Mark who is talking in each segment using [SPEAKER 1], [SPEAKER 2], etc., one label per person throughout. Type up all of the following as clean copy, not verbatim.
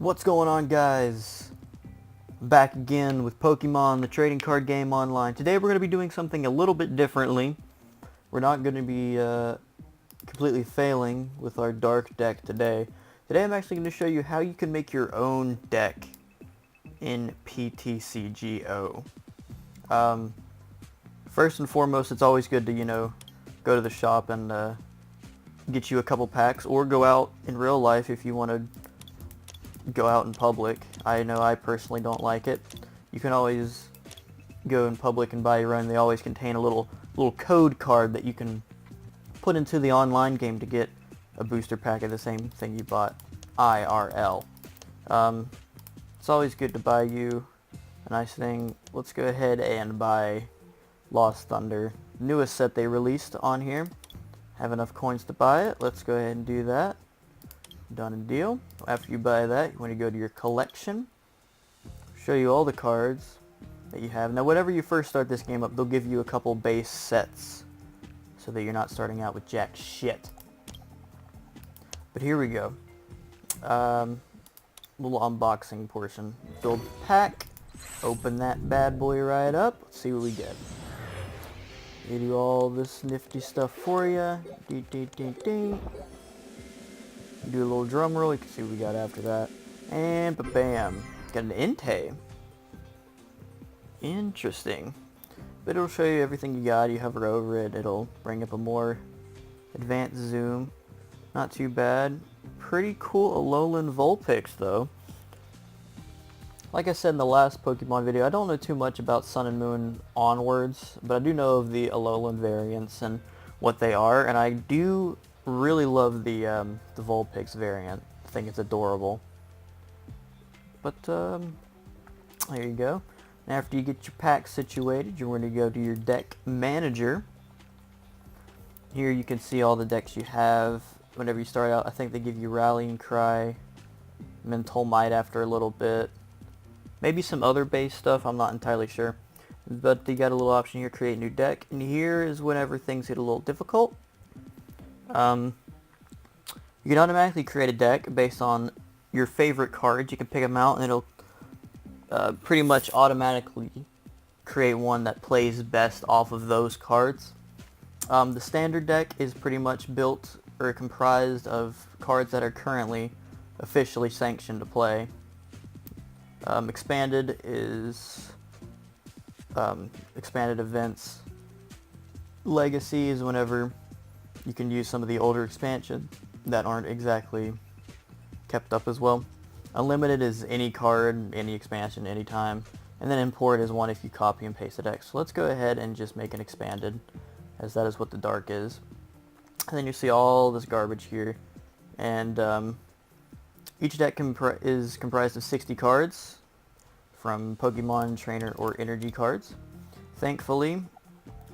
[SPEAKER 1] What's going on, guys? Back again with Pokemon, the trading card game online. Today we're going to be doing something a little bit differently. We're not going to be completely failing with our dark deck today. Today I'm actually going to show you how you can make your own deck in PTCGO. First and foremost, it's always good to, go to the shop and get you a couple packs, or go out in real life if you want to go out in public. I know I personally don't like it. You can always go in public and buy your own. They always contain a little code card that you can put into the online game to get a booster pack of the same thing you bought IRL. It's always good to buy you a nice thing. Let's go ahead and buy Lost Thunder, newest set they released on here. Have enough coins to buy it. Let's go ahead and do that. Done and deal. After you buy that, you want to go to your collection. Show you all the cards that you have. Now, whenever you first start this game up, they'll give you a couple base sets so that you're not starting out with jack shit. But here we go. Little unboxing portion. Build pack. Open that bad boy right up. Let's see what we get. They do all this nifty stuff for you. Ding, ding, ding, ding. Do a little drum roll, you can see what we got after that. And bam, got an Entei. Interesting. But it'll show you everything you got. You hover over it, it'll bring up a more advanced zoom. Not too bad. Pretty cool Alolan Vulpix though. Like I said in the last Pokemon video, I don't know too much about Sun and Moon onwards, but I do know of the Alolan variants and what they are, and I do really love the Vulpix variant. I think it's adorable. But there you go. And after you get your pack situated, you're going to go to your deck manager. Here you can see all the decks you have. Whenever you start out, I think they give you Rallying Cry, Mental Might after a little bit. Maybe some other base stuff, I'm not entirely sure. But you got a little option here, create new deck. And here is whenever things get a little difficult. You can automatically create a deck based on your favorite cards. You can pick them out and it'll pretty much automatically create one that plays best off of those cards. The standard deck is pretty much built or comprised of cards that are currently officially sanctioned to play. Expanded is expanded events. Legacy is whenever you can use some of the older expansions that aren't exactly kept up as well. Unlimited is any card, any expansion, anytime. And then import is one if you copy and paste the deck. So let's go ahead and just make an expanded, as that is what the dark is. And then you see all this garbage here. And each deck is comprised of 60 cards from Pokemon, Trainer, or Energy cards. Thankfully,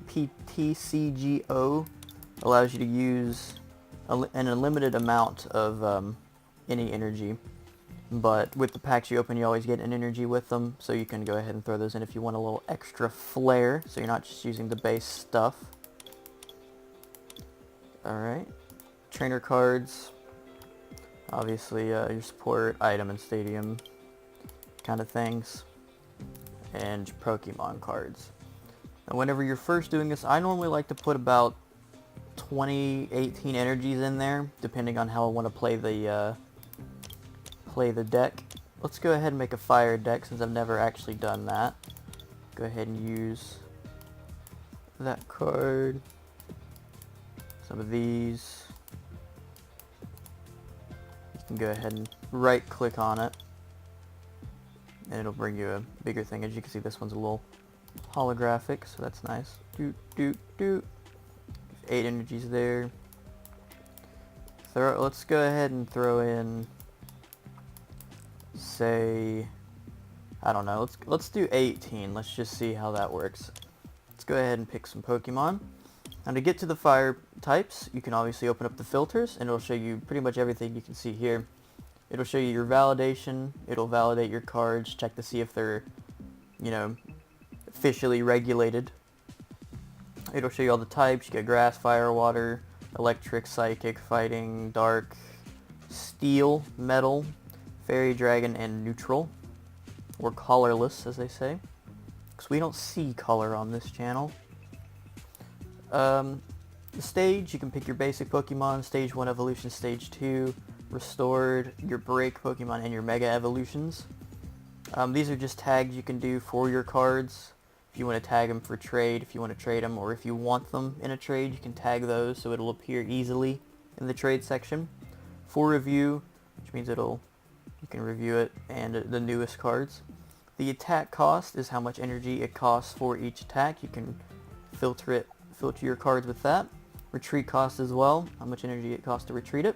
[SPEAKER 1] PTCGO allows you to use an unlimited amount of any energy, but with the packs you open you always get an energy with them, so you can go ahead and throw those in if you want a little extra flair, so you're not just using the base stuff. Alright, trainer cards, obviously your support, item, and stadium kind of things, and Pokemon cards. And whenever you're first doing this, I normally like to put about 18 energies in there, depending on how I want to play the deck. Let's go ahead and make a fire deck since I've never actually done that. Go ahead and use that card. Some of these. You can go ahead and right click on it and it'll bring you a bigger thing. As you can see, this one's a little holographic, so that's nice. Doot doot doot. 8 energies there. Let's go ahead and throw in, say, I don't know, let's do 18. Let's just see how that works. Let's go ahead and pick some Pokemon. Now to get to the fire types, you can obviously open up the filters and it'll show you pretty much everything you can see here. It'll show you your validation, it'll validate your cards, check to see if they're, officially regulated. It'll show you all the types. You get grass, fire, water, electric, psychic, fighting, dark, steel, metal, Fairy, Dragon, and Neutral. Or colorless, as they say. Because we don't see color on this channel. The stage, you can pick your basic Pokemon, Stage 1 Evolution, Stage 2, Restored, your Break Pokemon, and your Mega Evolutions. These are just tags you can do for your cards. If you want to tag them for trade, if you want to trade them, or if you want them in a trade, you can tag those so it'll appear easily in the trade section. For review, which means you can review it, and the newest cards. The attack cost is how much energy it costs for each attack. You can filter your cards with that. Retreat cost as well, how much energy it costs to retreat it.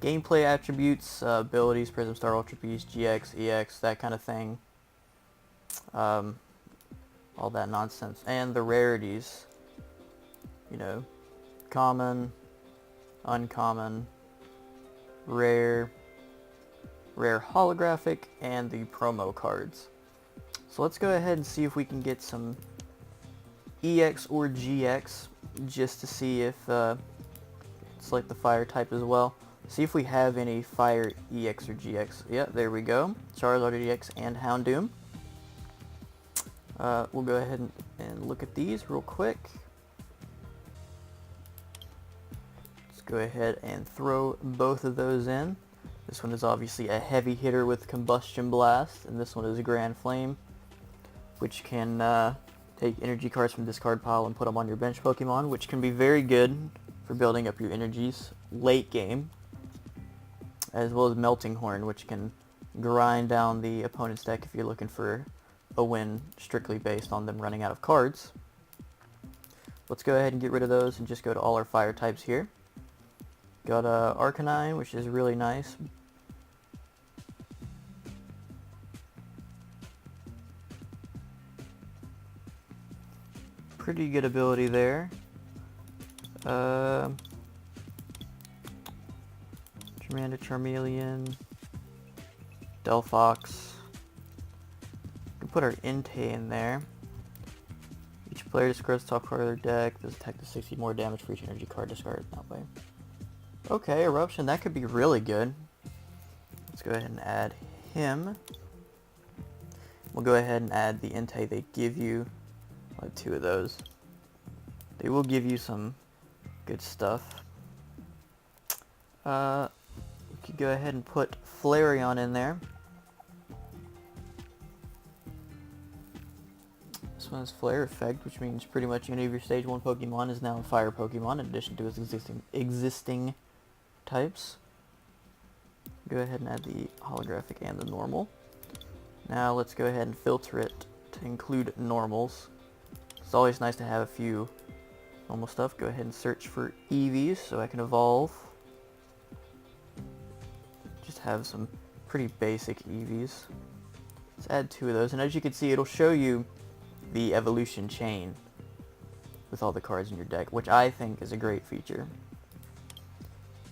[SPEAKER 1] Gameplay attributes, abilities, Prism Star, Ultra Beast, GX, EX, that kind of thing. All that nonsense. And the rarities, you know, common, uncommon, rare holographic, and the promo cards. So let's go ahead and see if we can get some EX or GX, just to see if, select the fire type as well. See if we have any fire EX or GX. Yeah, there we go. Charizard EX and Houndoom. We'll go ahead and look at these real quick. Let's go ahead and throw both of those in. This one is obviously a heavy hitter with Combustion Blast, and this one is a Grand Flame, which can take energy cards from discard pile and put them on your bench Pokemon, which can be very good for building up your energies late game, as well as Melting Horn, which can grind down the opponent's deck if you're looking for a win strictly based on them running out of cards. Let's go ahead and get rid of those and just go to all our fire types here. Got Arcanine, which is really nice. Pretty good ability there. Charmander, Charmeleon, Delphox. We can put our Entei in there. Each player discards the top card of their deck. Does attack to 60 more damage for each energy card discarded that way. Okay, Eruption, that could be really good. Let's go ahead and add him. We'll go ahead and add the Entei they give you. I'll have 2 of those. They will give you some good stuff. We could go ahead and put Flareon in there. This one has Flare Effect, which means pretty much any of your Stage 1 Pokemon is now a Fire Pokemon in addition to its existing types. Go ahead and add the holographic and the normal. Now let's go ahead and filter it to include normals. It's always nice to have a few normal stuff. Go ahead and search for Eevees so I can evolve. Just have some pretty basic Eevees. Let's add 2 of those, and as you can see, it'll show you the evolution chain with all the cards in your deck, which I think is a great feature.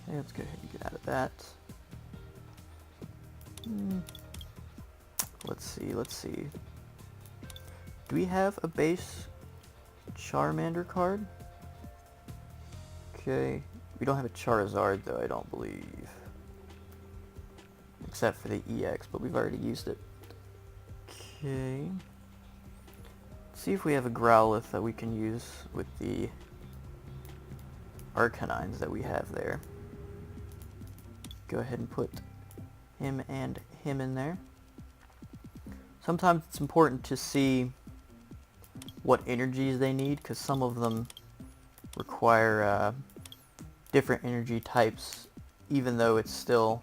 [SPEAKER 1] Okay, let's go ahead and get out of that. Let's see. Do we have a base Charmander card? Okay, we don't have a Charizard though, I don't believe. Except for the EX, but we've already used it. Okay. Let's see if we have a Growlithe that we can use with the Arcanines that we have there. Go ahead and put him and him in there. Sometimes it's important to see what energies they need, because some of them require different energy types, even though it's still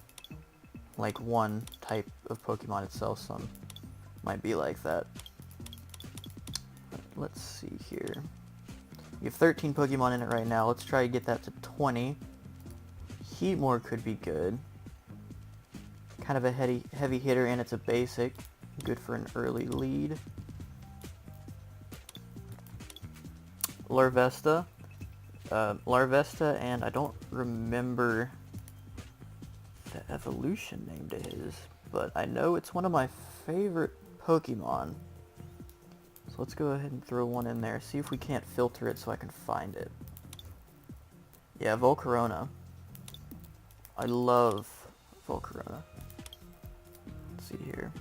[SPEAKER 1] like one type of Pokemon itself. Some might be like that. But let's see here. You have 13 Pokemon in it right now. Let's try to get that to 20. Heatmore could be good. Kind of a heavy hitter, and it's a basic. Good for an early lead. Larvesta. Larvesta, and I don't remember the evolution name to his, but I know it's one of my favorite Pokemon. So let's go ahead and throw one in there. See if we can't filter it so I can find it. Yeah, Volcarona. I love Volcarona. Let's see here.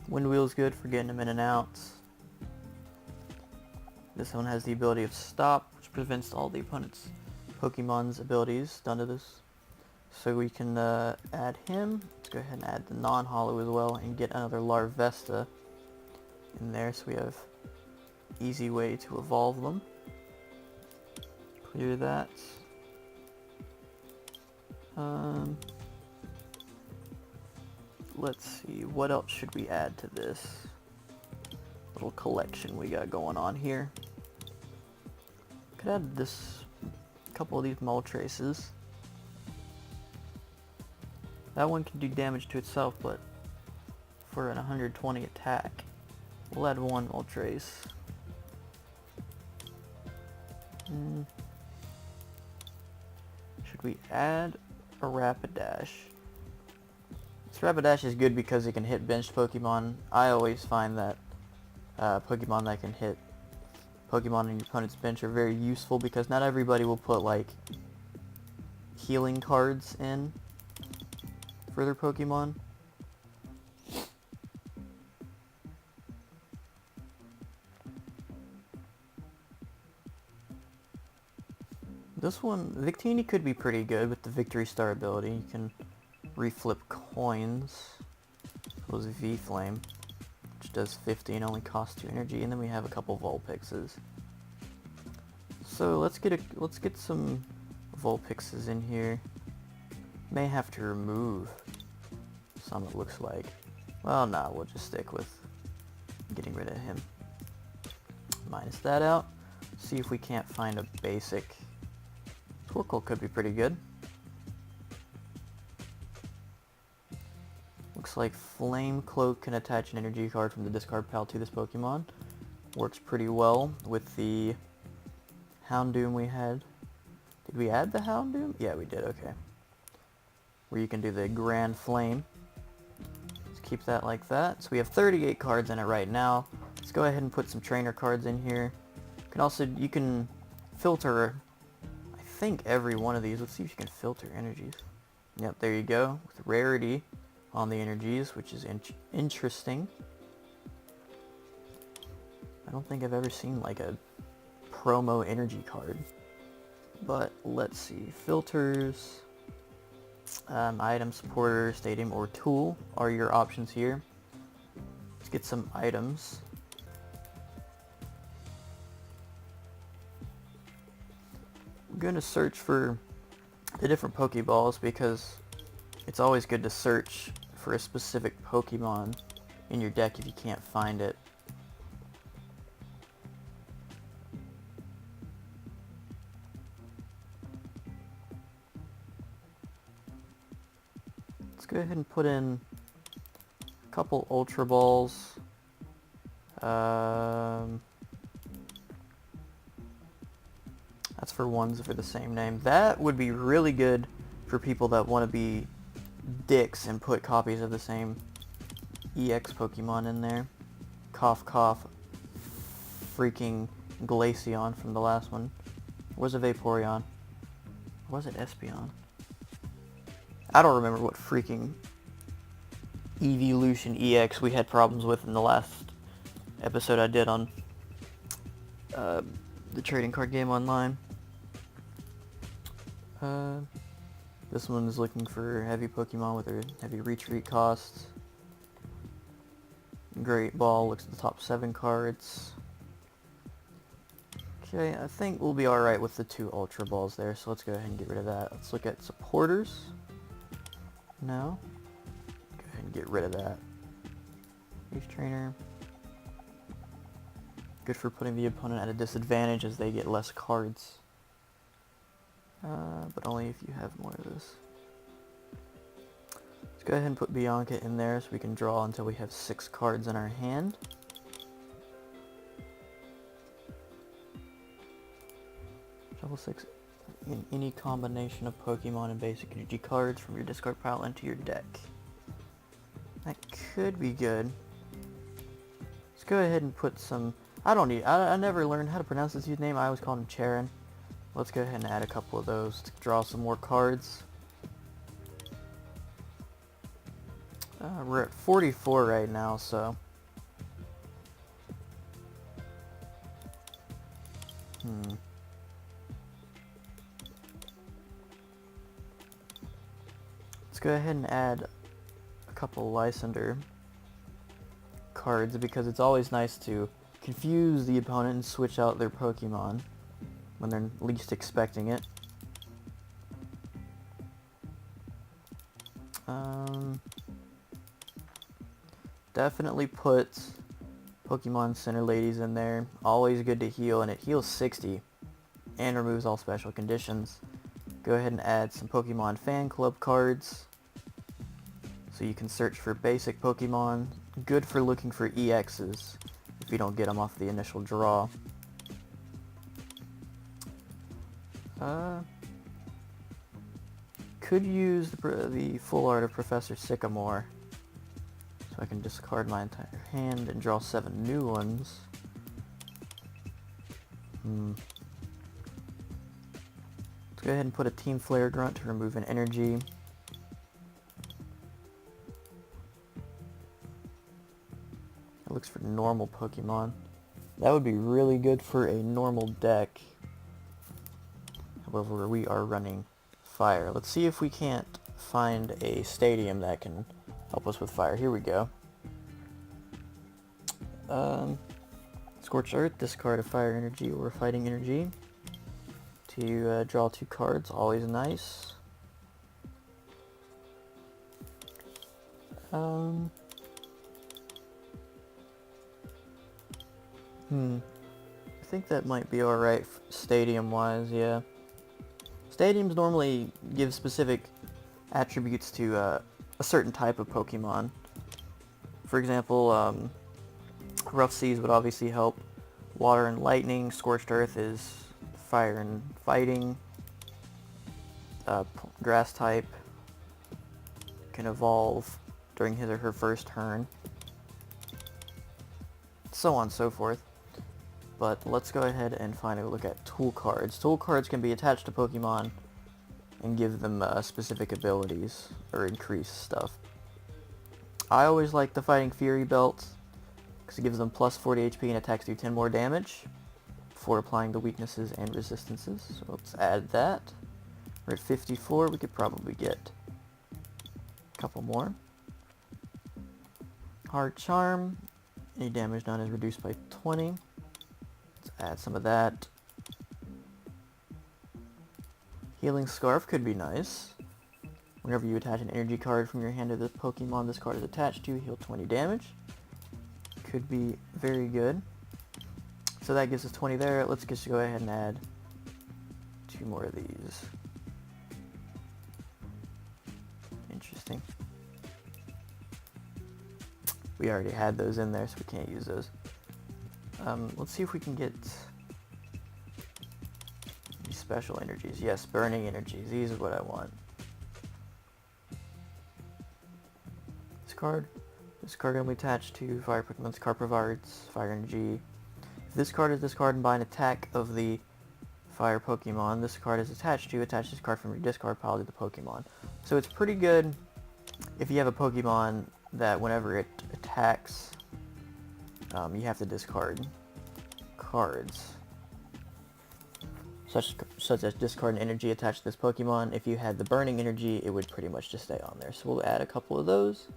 [SPEAKER 1] Wind Wheel's good for getting them in and out. This one has the ability of Stop, which prevents all the opponent's Pokemon's abilities done to this. So we can add him. Let's go ahead and add the non-holo as well and get another Larvesta in there, so we have easy way to evolve them. Clear that. Let's see, what else should we add to this little collection we got going on here? Could add this, couple of these Moltres. That one can do damage to itself, but for an 120 attack, we'll add one Moltres. Should we add a Rapidash? This Rapidash is good because it can hit benched Pokemon. I always find that Pokemon that can hit Pokemon in your opponent's bench are very useful because not everybody will put like healing cards in for their Pokemon. This one, Victini could be pretty good with the Victory Star ability. You can reflip coins. It was V-Flame, which does 50 and only costs 2 energy, and then we have a couple Vulpixes. So let's get some Vulpixes in here. May have to remove some, it looks like. Well, nah, we'll just stick with getting rid of him. Minus that out. See if we can't find a basic. Torkoal could be pretty good. Looks like Flame Cloak can attach an energy card from the discard pile to this Pokemon. Works pretty well with the Houndoom we had. Did we add the Houndoom? Yeah, we did, okay. Where you can do the Grand Flame. Let's keep that like that. So we have 38 cards in it right now. Let's go ahead and put some trainer cards in here. You can filter, I think, every one of these. Let's see if you can filter energies. Yep, there you go, with rarity on the energies, which is interesting. I don't think I've ever seen like a promo energy card. But let's see, filters, item, supporter, stadium, or tool are your options here. Let's get some items. I'm going to search for the different Pokeballs because it's always good to search for a specific Pokemon in your deck if you can't find it. Let's go ahead and put in a couple Ultra Balls. That's for ones for the same name. That would be really good for people that want to be dicks and put copies of the same EX Pokemon in there. Cough cough. Freaking Glaceon from the last one. Or was it Vaporeon? Or was it Espeon? I don't remember what freaking Evolution EX we had problems with in the last episode I did on the trading card game online. This one is looking for heavy Pokemon with their heavy retreat costs. Great Ball looks at the top 7 cards. Okay, I think we'll be alright with the 2 Ultra Balls there, so let's go ahead and get rid of that. Let's look at supporters. No. Go ahead and get rid of that. Beast Trainer. Good for putting the opponent at a disadvantage as they get less cards. But only if you have more of this. Let's go ahead and put Bianca in there so we can draw until we have 6 cards in our hand. Shuffle 6 in any combination of Pokemon and basic energy cards from your discard pile into your deck. That could be good. Let's go ahead and put some... I never learned how to pronounce this dude's name. I always called him Charon. Let's go ahead and add a couple of those to draw some more cards. We're at 44 right now, so... Let's go ahead and add a couple Lysander cards, because it's always nice to confuse the opponent and switch out their Pokemon when they're least expecting it. Definitely put Pokemon Center Ladies in there. Always good to heal, and it heals 60 and removes all special conditions. Go ahead and add some Pokemon Fan Club cards so you can search for basic Pokemon. Good for looking for EXs if you don't get them off the initial draw. Could use the full art of Professor Sycamore, so I can discard my entire hand and draw 7 new ones. Let's go ahead and put a Team Flare Grunt to remove an energy. It looks for normal Pokemon. That would be really good for a normal deck. However, we are running fire. Let's see if we can't find a stadium that can help us with fire. Here we go. Scorched Earth, discard a fire energy or a fighting energy to draw 2 cards. Always nice. I think that might be alright stadium-wise, yeah. Stadiums normally give specific attributes to a certain type of Pokemon. For example, Rough Seas would obviously help Water and Lightning. Scorched Earth is Fire and Fighting. Grass type can evolve during his or her first turn. So on and so forth. But let's go ahead and finally look at tool cards. Tool cards can be attached to Pokemon and give them specific abilities or increase stuff. I always like the Fighting Fury belt because it gives them plus 40 HP and attacks do 10 more damage before applying the weaknesses and resistances. So let's add that. We're at 54. We could probably get a couple more. Hard Charm. Any damage done is reduced by 20. Let's add some of that. Healing Scarf could be nice. Whenever you attach an energy card from your hand to this Pokemon this card is attached to, heal 20 damage. Could be very good. So that gives us 20 there. Let's just go ahead and add 2 more of these. Interesting. We already had those in there, so we can't use those. Let's see if we can get these special energies. Yes, burning energies. These are what I want. This card can be attached to fire Pokemon. This card provides fire energy. If this card is discarded by an attack of the fire Pokemon, this card is attached to, attach this card from your discard pile to the Pokemon. So it's pretty good if you have a Pokemon that whenever it attacks, you have to discard cards. Such as discard an energy attached to this Pokemon. If you had the burning energy, it would pretty much just stay on there. So we'll add a couple of those.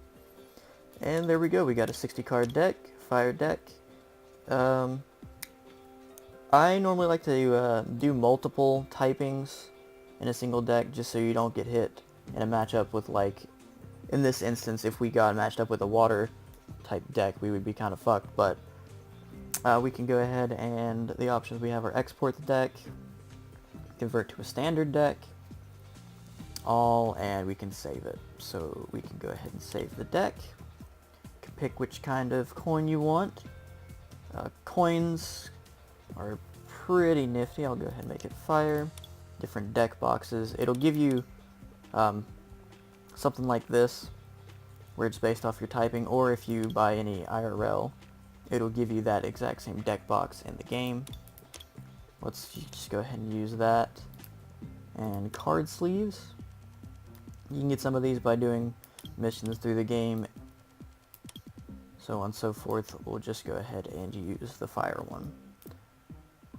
[SPEAKER 1] And there we go, we got a 60 card deck, fire deck. I normally like to do multiple typings in a single deck just so you don't get hit in a matchup with, like, in this instance, if we got matched up with a water type deck, we would be kind of fucked. But we can go ahead, and the options we have are export the deck, convert to a standard deck, all, and we can save it. So we can go ahead and save the deck. You can pick which kind of coin you want. Coins are pretty nifty. I'll go ahead and make it fire. Different deck boxes. It'll give you something like this, where it's based off your typing, or if you buy any IRL, it'll give you that exact same deck box in the game. Let's just go ahead and use that. And card sleeves. You can get some of these by doing missions through the game so on and so forth. We'll just go ahead and use the fire one.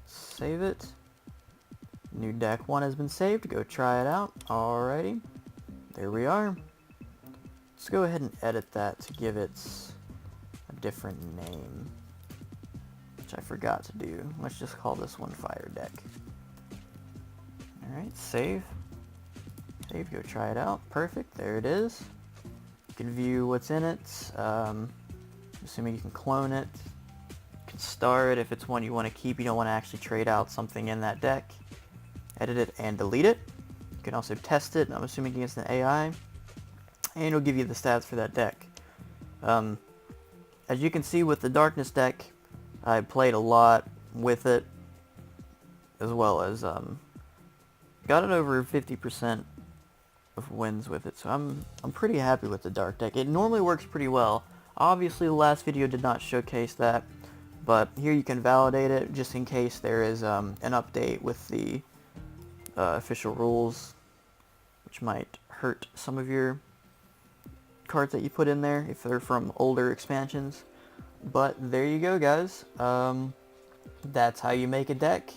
[SPEAKER 1] Save it. New deck 1 has been saved. Go try it out. Alrighty. There we are. Let's go ahead and edit that to give it a different name, which I forgot to do. Let's just call this one Fire Deck. Alright, save. Save, go try it out. Perfect, there it is. You can view what's in it. Assuming you can clone it. You can star it if it's one you want to keep. You don't want to actually trade out something in that deck. Edit it and delete it. You can also test it, I'm assuming against an AI, and it'll give you the stats for that deck. As you can see with the Darkness deck, I played a lot with it, as well as got it over 50% of wins with it, so I'm pretty happy with the Dark deck. It normally works pretty well. Obviously the last video did not showcase that, but here you can validate it just in case there is an update with the official rules, which might hurt some of your cards that you put in there if they're from older expansions. But there you go, guys. That's how you make a deck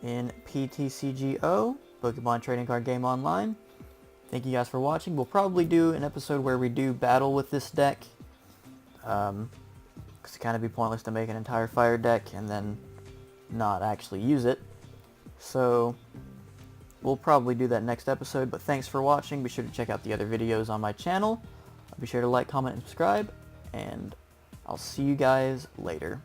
[SPEAKER 1] in PTCGO, Pokemon Trading Card Game Online. Thank you guys for watching. We'll probably do an episode where we do battle with this deck, because it'd kind of be pointless to make an entire fire deck and then not actually use it. So we'll probably do that next episode, but thanks for watching. Be sure to check out the other videos on my channel. Be sure to like, comment, and subscribe, and I'll see you guys later.